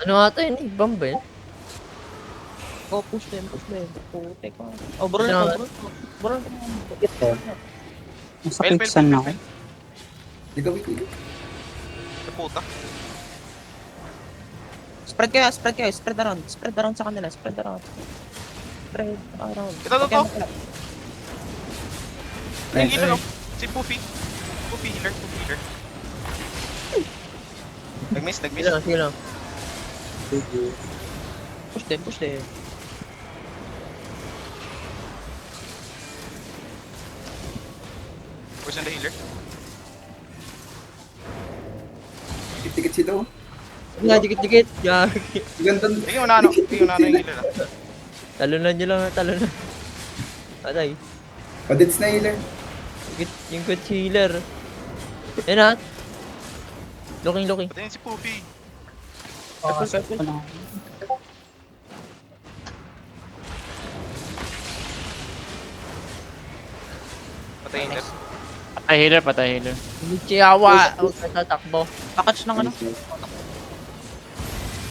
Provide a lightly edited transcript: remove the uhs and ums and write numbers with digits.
Ano ata yun eh? Bomb ba yun? Oh, push them, push them. Putek ka. Oh, bro Sino na nga? to, bro. Bro na. Ito. Nasa Fail, fail, fail, quicksand fail, na ako. fail. Ikaw, ikaw. Sa puta. Spread kayo, spread kayo. Spread around sa kanila. Spread around. Spread around. Ito, ito, Okay, ito. makala. Yung Nice. healer, oh. Si Poofy. Poofy healer, Poofy healer. Nag-miss, Sige nag-miss. lang, sige lang. Push them, push them. Push on the healer. Tikit-tikit sila, oh. Nga, dikit-dikit. Gagi. Ganda. Sige, unano. Sige, unano yung healer, ah. Talunan nyo lang, talunan. Patay. Padits na healer. Yung good healer. Yan ha. Looking. Pati yun si Poofy. Circle, circle. Ano? Patay healer. Patay healer, patay healer. Chihuahua. Huwag ka tatakbo. Pakatch ng ano. Nice.